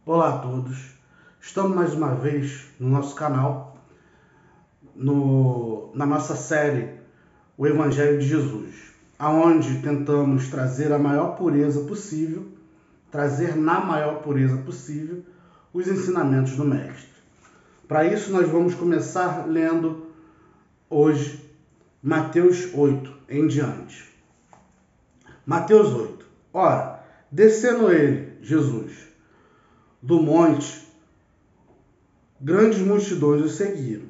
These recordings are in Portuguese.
Olá a todos, estamos mais uma vez no nosso canal, na nossa série O Evangelho de Jesus, aonde tentamos trazer na maior pureza possível os ensinamentos do Mestre. Para isso nós vamos começar lendo hoje Mateus 8 em diante. Mateus 8. Ora, descendo ele, Jesus, do monte, grandes multidões o seguiram.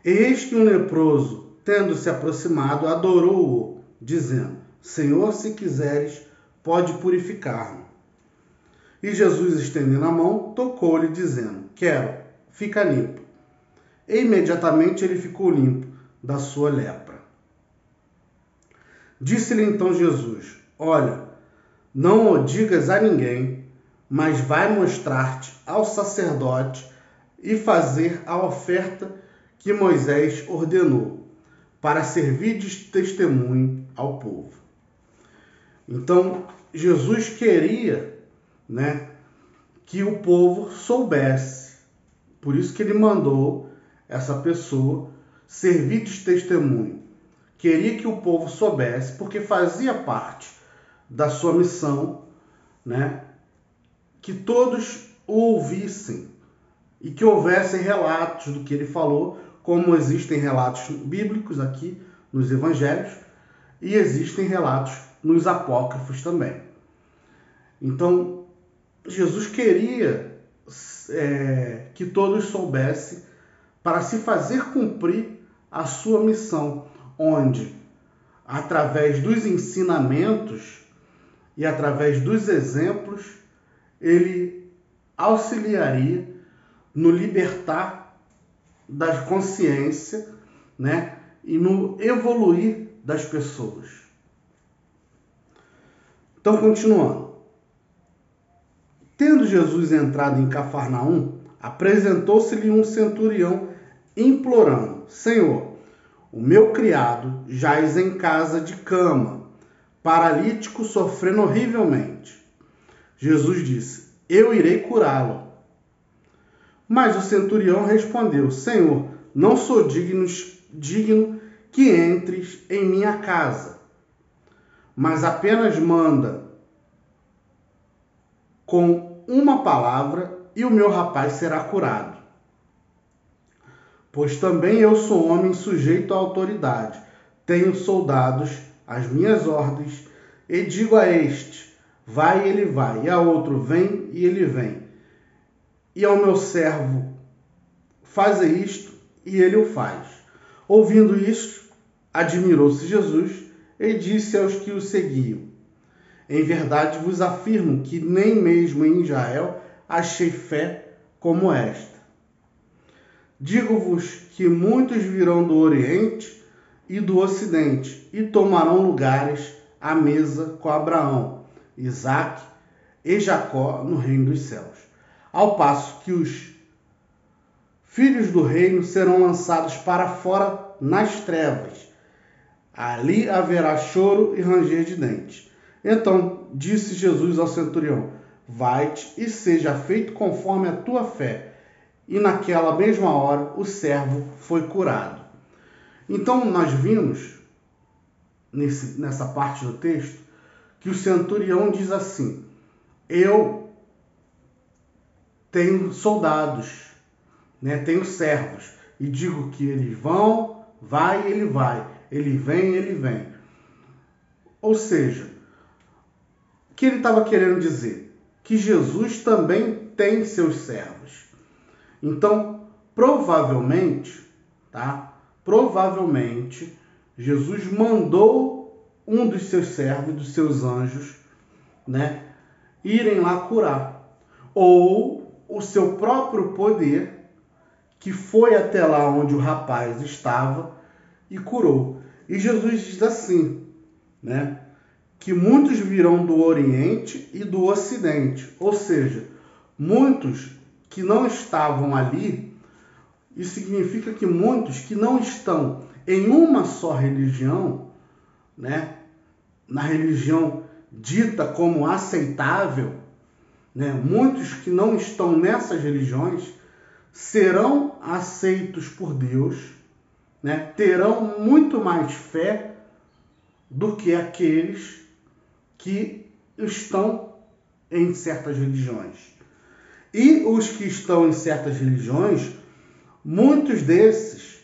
Eis que um leproso, tendo se aproximado, adorou-o, dizendo: Senhor, se quiseres, pode purificar-me. E Jesus, estendendo a mão, tocou-lhe, dizendo: Quero, fica limpo. E imediatamente ele ficou limpo da sua lepra. Disse-lhe então Jesus: Olha, não o digas a ninguém, mas vai mostrar-te ao sacerdote e fazer a oferta que Moisés ordenou, para servir de testemunho ao povo. Então, Jesus queria, que o povo soubesse. Por isso que ele mandou essa pessoa servir de testemunho. Queria que o povo soubesse, porque fazia parte da sua missão, que todos o ouvissem e que houvessem relatos do que ele falou, como existem relatos bíblicos aqui nos evangelhos e existem relatos nos apócrifos também. Então, Jesus queria que todos soubessem para se fazer cumprir a sua missão, onde, através dos ensinamentos e através dos exemplos, ele auxiliaria no libertar da consciência, e no evoluir das pessoas. Então, continuando. Tendo Jesus entrado em Cafarnaum, apresentou-se-lhe um centurião implorando: Senhor, o meu criado jaz em casa de cama, paralítico, sofrendo horrivelmente. Jesus disse: Eu irei curá-lo. Mas o centurião respondeu: Senhor, não sou digno que entres em minha casa, mas apenas manda com uma palavra e o meu rapaz será curado. Pois também eu sou homem sujeito à autoridade, tenho soldados às minhas ordens, e digo a este: vai, e ele vai, e a outro: vem, e ele vem. E ao meu servo: faze isto, e ele o faz. Ouvindo isto, admirou-se Jesus e disse aos que o seguiam: Em verdade vos afirmo que nem mesmo em Israel achei fé como esta. Digo-vos que muitos virão do Oriente e do Ocidente e tomarão lugares à mesa com Abraão, Isaque e Jacó no reino dos céus, ao passo que os filhos do reino serão lançados para fora nas trevas. Ali haverá choro e ranger de dentes. Então disse Jesus ao centurião: vai-te e seja feito conforme a tua fé. E naquela mesma hora o servo foi curado. Então nós vimos, nessa parte do texto, que o centurião diz assim: eu tenho soldados, tenho servos, e digo que eles vão, vai, ele vai, ele vem, ele vem. Ou seja, o que ele estava querendo dizer? Que Jesus também tem seus servos. Então, provavelmente, Jesus mandou um dos seus servos, dos seus anjos, irem lá curar. Ou o seu próprio poder, que foi até lá onde o rapaz estava e curou. E Jesus diz assim, que muitos virão do Oriente e do Ocidente, ou seja, muitos que não estavam ali. Isso significa que muitos que não estão em uma só religião, na religião dita como aceitável, né, muitos que não estão nessas religiões serão aceitos por Deus, né, terão muito mais fé do que aqueles que estão em certas religiões. E os que estão em certas religiões, muitos desses,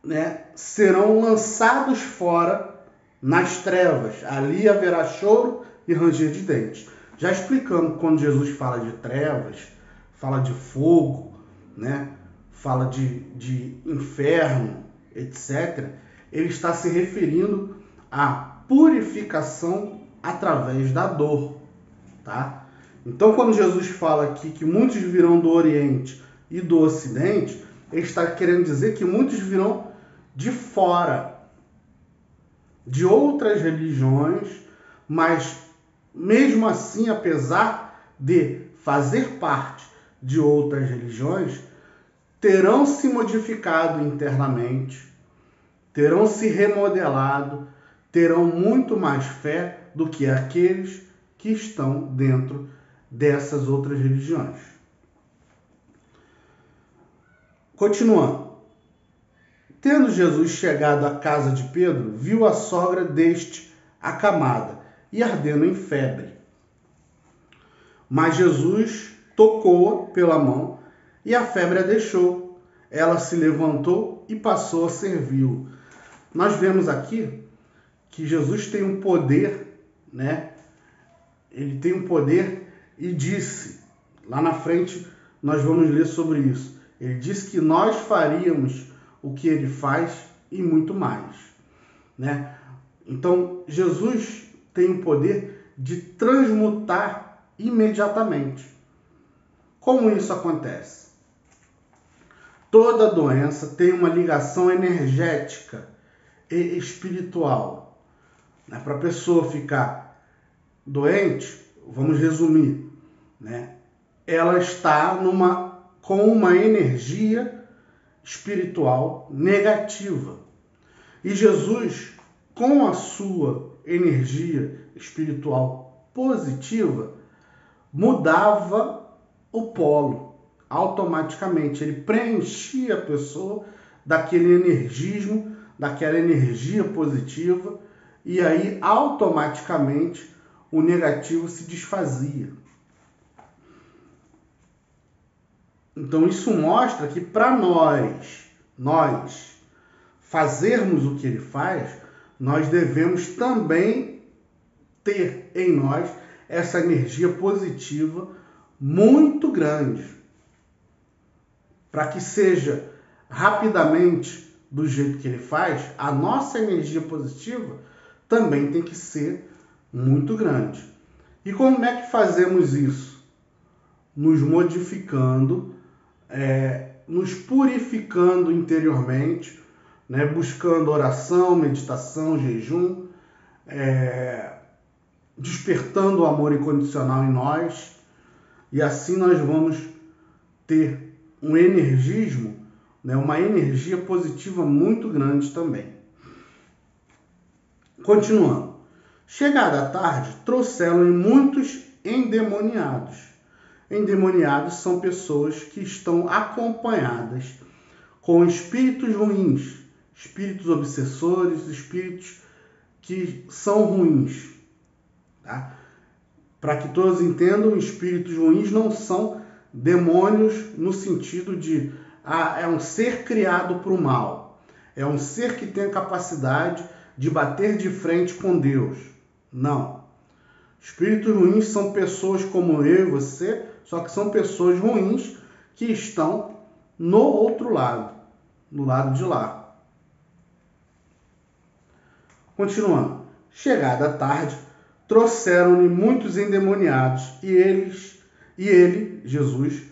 né, serão lançados fora nas trevas. Ali haverá choro e ranger de dentes. Já explicando, quando Jesus fala de trevas, fala de fogo, né, fala de inferno, etc., ele está se referindo à purificação através da dor, tá? Então, quando Jesus fala aqui que muitos virão do Oriente e do Ocidente, ele está querendo dizer que muitos virão de fora, de outras religiões, mas mesmo assim, apesar de fazer parte de outras religiões, terão se modificado internamente, terão se remodelado, terão muito mais fé do que aqueles que estão dentro dessas outras religiões. Continuando. Tendo Jesus chegado à casa de Pedro, viu a sogra deste acamada e ardendo em febre. Mas Jesus tocou-a pela mão e a febre a deixou. Ela se levantou e passou a servi-lo. Nós vemos aqui que Jesus tem um poder, né? Ele tem um poder e disse, lá na frente nós vamos ler sobre isso. Ele disse que nós faríamos o que ele faz e muito mais, né? Então, Jesus tem o poder de transmutar imediatamente. Como isso acontece? Toda doença tem uma ligação energética e espiritual, né? Para a pessoa ficar doente, vamos resumir, né? Ela está com uma energia espiritual negativa. E Jesus, com a sua energia espiritual positiva, mudava o polo automaticamente. Ele preenchia a pessoa daquele energismo, daquela energia positiva, e aí automaticamente o negativo se desfazia. Então isso mostra que para nós fazermos o que ele faz, nós devemos também ter em nós essa energia positiva muito grande, para que seja rapidamente do jeito que ele faz. A nossa energia positiva também tem que ser muito grande. E como é que fazemos isso? Nos modificando, nos purificando interiormente, né? Buscando oração, meditação, jejum, despertando o amor incondicional em nós, e assim nós vamos ter um energismo, né? Uma energia positiva muito grande também. Continuando. Chegada a tarde, trouxeram-lhe muitos endemoniados. Endemoniados são pessoas que estão acompanhadas com espíritos ruins, espíritos obsessores, espíritos que são ruins. Tá? Para que todos entendam, espíritos ruins não são demônios no sentido de é um ser criado para o mal. É um ser que tem a capacidade de bater de frente com Deus. Não. Espíritos ruins são pessoas como eu e você, só que são pessoas ruins que estão no outro lado, no lado de lá. Continuando. Chegada a tarde, trouxeram-lhe muitos endemoniados, e ele, Jesus,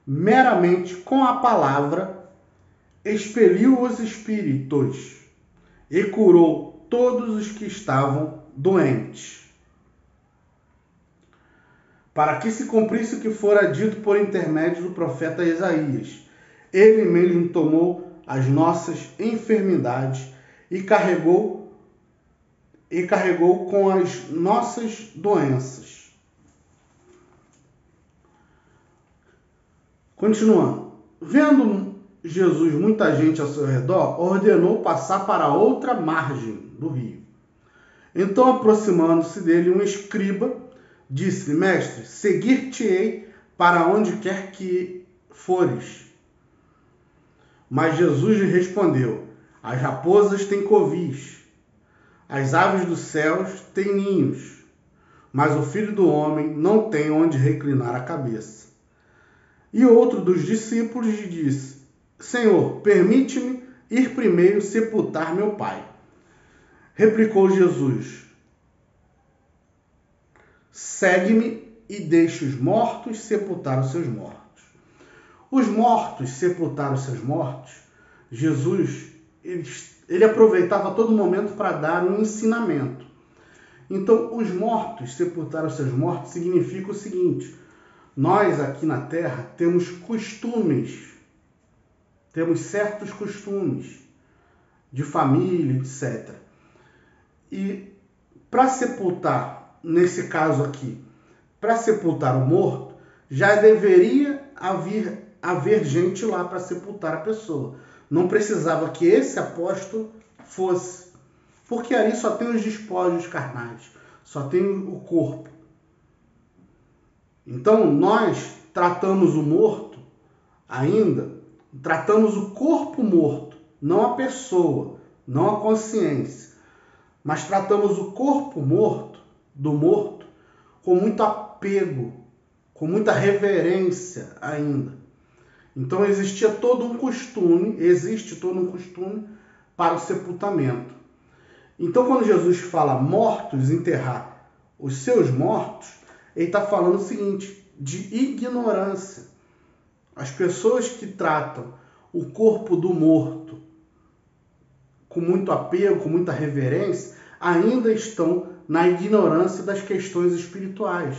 meramente com a palavra, expeliu os espíritos e curou todos os que estavam doentes, para que se cumprisse o que fora dito por intermédio do profeta Isaías. Ele mesmo tomou as nossas enfermidades e carregou com as nossas doenças. Continuando. Vendo Jesus muita gente ao seu redor, ordenou passar para outra margem do rio. Então, aproximando-se dele um escriba, disse-lhe: Mestre, seguir-te-ei para onde quer que fores. Mas Jesus lhe respondeu: As raposas têm covis, as aves dos céus têm ninhos, mas o Filho do Homem não tem onde reclinar a cabeça. E outro dos discípulos lhe disse: Senhor, permite-me ir primeiro sepultar meu pai. Replicou Jesus: Segue-me e deixe os mortos sepultar os seus mortos. Os mortos sepultar os seus mortos. Jesus, ele aproveitava todo momento para dar um ensinamento. Então, os mortos sepultar os seus mortos significa o seguinte: nós aqui na Terra temos costumes, temos certos costumes de família, etc. E para sepultar, nesse caso aqui, para sepultar o morto, já deveria haver gente lá para sepultar a pessoa. Não precisava que esse apóstolo fosse, porque ali só tem os despojos carnais, só tem o corpo. Então, nós tratamos o morto ainda, tratamos o corpo morto, não a pessoa, não a consciência, mas tratamos o corpo morto, do morto, com muito apego, com muita reverência ainda. Então, existe todo um costume para o sepultamento. Então, quando Jesus fala mortos, enterrar os seus mortos, ele está falando o seguinte, de ignorância. As pessoas que tratam o corpo do morto com muito apego, com muita reverência, ainda estão na ignorância das questões espirituais,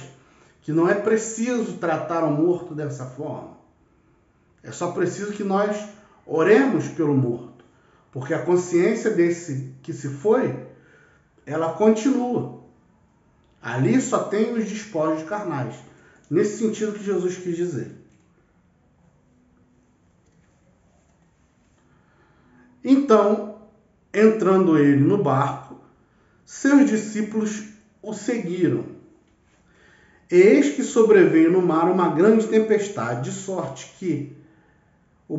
que não é preciso tratar o morto dessa forma. É só preciso que nós oremos pelo morto, porque a consciência desse que se foi, ela continua. Ali só tem os despojos carnais. Nesse sentido que Jesus quis dizer. Então, entrando ele no barco, seus discípulos o seguiram. Eis que sobreveio no mar uma grande tempestade, de sorte que o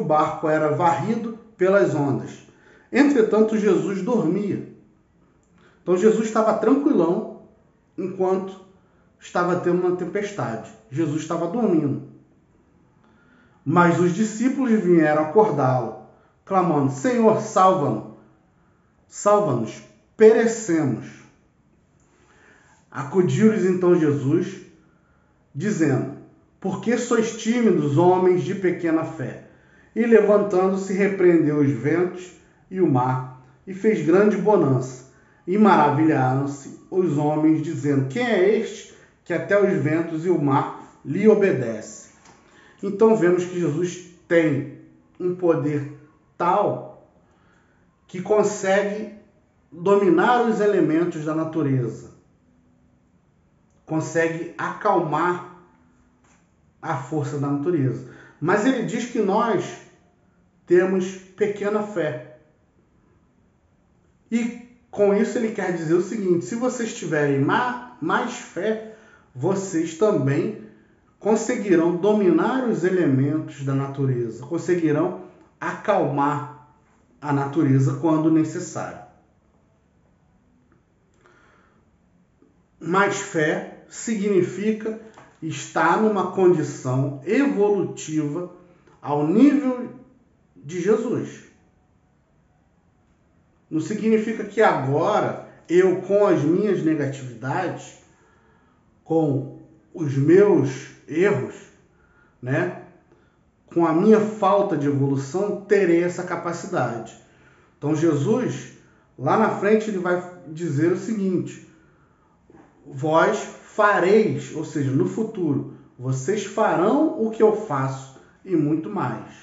barco era varrido pelas ondas. Entretanto, Jesus dormia. Então, Jesus estava tranquilão enquanto estava tendo uma tempestade. Jesus estava dormindo. Mas os discípulos vieram acordá-lo, clamando: Senhor, salva-nos, salva-nos, perecemos. Acudiu-lhes então Jesus, dizendo: Por que sois tímidos, homens de pequena fé? E levantando-se, repreendeu os ventos e o mar, e fez grande bonança. E maravilharam-se os homens, dizendo: Quem é este que até os ventos e o mar lhe obedecem? Então vemos que Jesus tem um poder tal que consegue dominar os elementos da natureza, consegue acalmar a força da natureza. Mas ele diz que nós temos pequena fé. E com isso ele quer dizer o seguinte: se vocês tiverem mais fé, vocês também conseguirão dominar os elementos da natureza, conseguirão acalmar a natureza quando necessário. Mais fé significa estar numa condição evolutiva ao nível de Jesus. Não significa que agora eu, com as minhas negatividades, com os meus erros, com a minha falta de evolução, terei essa capacidade. Então Jesus, lá na frente, ele vai dizer o seguinte: vós fareis, ou seja, no futuro, vocês farão o que eu faço e muito mais.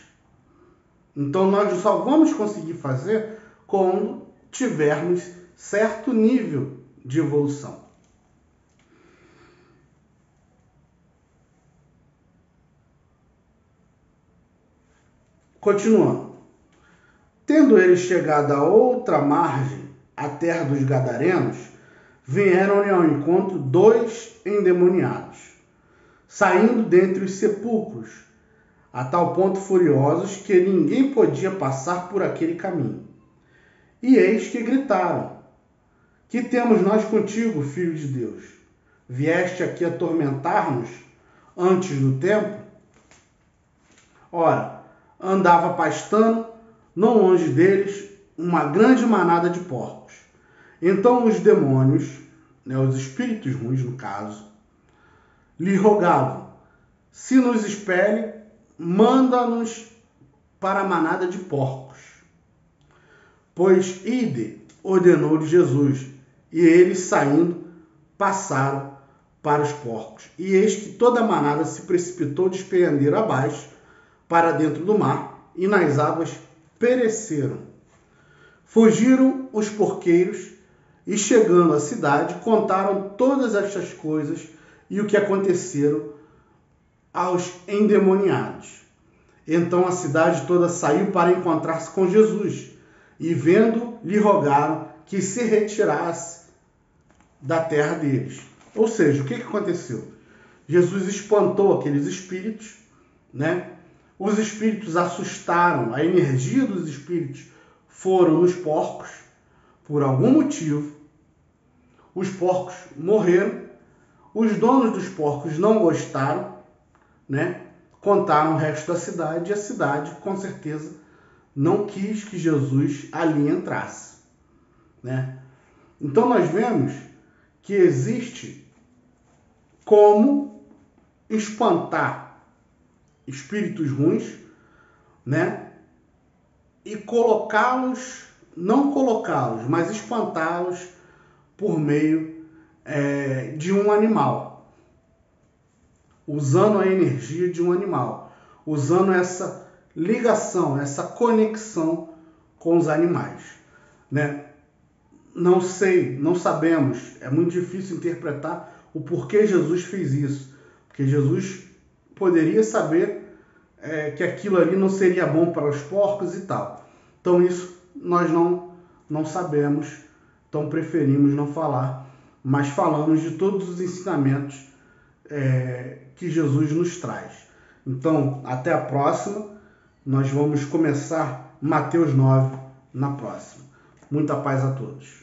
Então nós só vamos conseguir fazer quando tivermos certo nível de evolução. Continuando. Tendo eles chegado à outra margem, a terra dos Gadarenos, vieram-lhe ao encontro 2 endemoniados, saindo dentre os sepulcros, a tal ponto furiosos que ninguém podia passar por aquele caminho. E eis que gritaram: que temos nós contigo, Filho de Deus? Vieste aqui atormentar-nos antes do tempo? Ora, andava pastando, não longe deles, uma grande manada de porcos. Então os demônios, os espíritos ruins no caso, lhe rogavam: se nos expele, manda-nos para a manada de porcos. Pois ide, ordenou-lhe Jesus, e eles saindo, passaram para os porcos. E eis que toda a manada se precipitou de despenhadeiro abaixo, para dentro do mar, e nas águas pereceram. Fugiram os porqueiros, e chegando à cidade, contaram todas estas coisas e o que aconteceram aos endemoniados. Então a cidade toda saiu para encontrar-se com Jesus, e vendo, lhe rogaram que se retirasse da terra deles. Ou seja, o que aconteceu? Jesus espantou aqueles espíritos, Os espíritos assustaram, a energia dos espíritos foram nos porcos, por algum motivo. Os porcos morreram, os donos dos porcos não gostaram, Contaram o resto da cidade, e a cidade, com certeza, não quis que Jesus ali entrasse, Então nós vemos que existe como espantar espíritos ruins, e colocá-los, não colocá-los, mas espantá-los por meio de um animal, usando a energia de um animal, usando essa ligação, essa conexão com os animais, Não sei, não sabemos, é muito difícil interpretar o porquê Jesus fez isso, porque Jesus poderia saber que aquilo ali não seria bom para os porcos e tal. Então isso nós não sabemos, então preferimos não falar, mas falamos de todos os ensinamentos que Jesus nos traz. Então, até a próxima. Nós vamos começar Mateus 9 na próxima. Muita paz a todos.